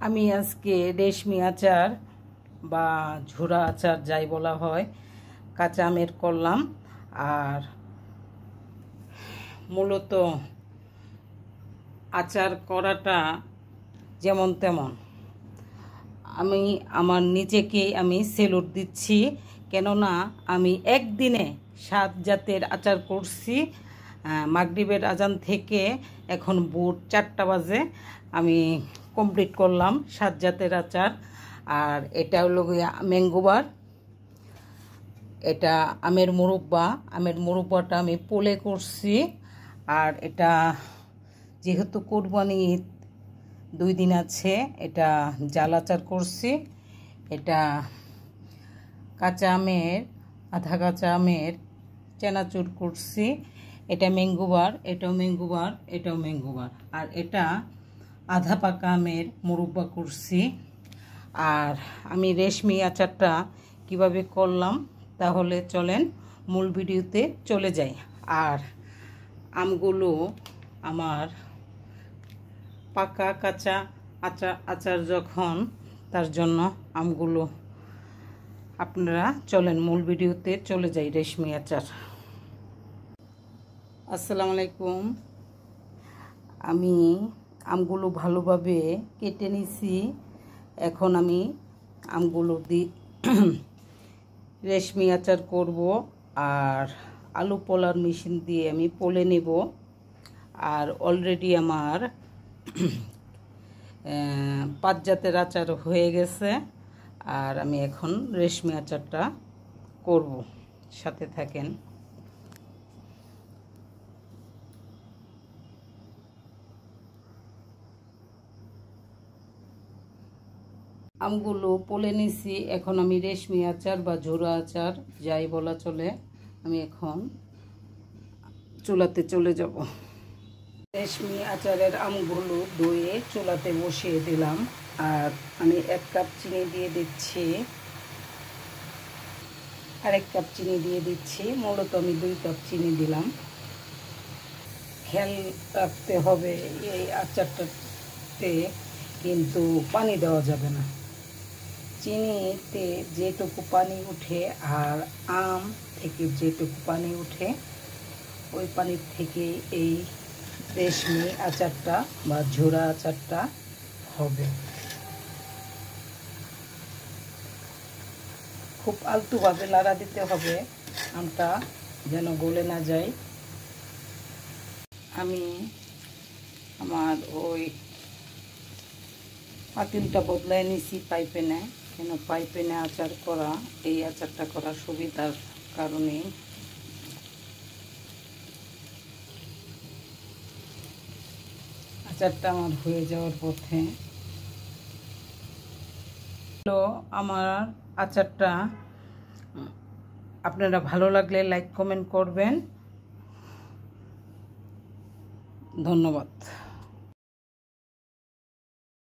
আমি আজকে রেশমি আচার বা ঝুরা আচার যাই বলা হয় কাঁচা আমের করলাম। আর মূলত আচার করাটা যেমন তেমন, আমি আমার নিজেকেই আমি সেলুট দিচ্ছি, কেননা আমি একদিনে 7 জাতের আচার করছি। মাগরিবের আজান থেকে এখন ভোর 4টা বাজে আমি কমপ্লিট করলাম 7 জাতের আচার। আর এটা হলো ম্যাঙ্গোবার, এটা আমের মুরব্বাটা আমি পোলে করছি। আর এটা যেহেতু কোরবানি ঈদ 2 দিন আছে, এটা জাল আচার করছি। এটা কাঁচা আমের আধা কাঁচা আমের চানাচুর করছি। এটা ম্যাঙ্গোবার, এটাও ম্যাঙ্গোবার। আর এটা আধা পাকা আমের মুরব্বা করছি। আর আমি রেশমি আচারটা কিভাবে করলাম তাহলে চলেন মূল ভিডিওতে চলে যাই। আর আমগুলো আমার পাকা কাঁচা আচার যখন, তার জন্য আমগুলো আপনারা চলেন মূল ভিডিওতে চলে যাই। রেশমি আচার। আসসালামু আলাইকুম। আমি আমগুলো ভালোভাবে কেটে নিছি। এখন আমি আমগুলো দিয়ে রেশমি আচার করব। আর আলু পোলার মেশিন দিয়ে আমি পোলে নেব। আর অলরেডি আমার 5 জাতের আচার হয়ে গেছে। আর আমি এখন রেশমি আচারটা করব, সাথে থাকেন। আমগুলো পোলে নিছি। এখন আমি রেশমি আচার বা ঝুরা আচার যাই বলা চলে, আমি এখন চুলাতে চলে যাব। রেশমি আচারের আমগুলো ধুয়ে চুলাতে বসিয়ে দিলাম। আর আমি 1 কাপ চিনি দিয়ে দিচ্ছি, আর 1 কাপ চিনি দিয়ে দিচ্ছি। মূলত আমি 2 কাপ চিনি দিলাম। খেয়াল রাখতে হবে এই আচারটাতে কিন্তু পানি দেওয়া যাবে না। চিনিতে যেটুকু পানি উঠে আর আম থেকে যেটুকু পানি উঠে, ওই পানির থেকে এই রেশমি আচারটা বা ঝুরা আচারটা হবে। খুব আলতোভাবে নাড়া দিতে হবে, আমটা যেন গলে না যায়। আমি আমার ওই পাতিলটা বদলাই নিছি পাইপেনে, কেন পাইপেনে আচার করা, এই আচারটা করা সুবিধার কারণে। আচারটা আমার হয়ে যাওয়ার পথে। তো আমার আচারটা আপনারা ভালো লাগলে লাইক কমেন্ট করবেন। ধন্যবাদ।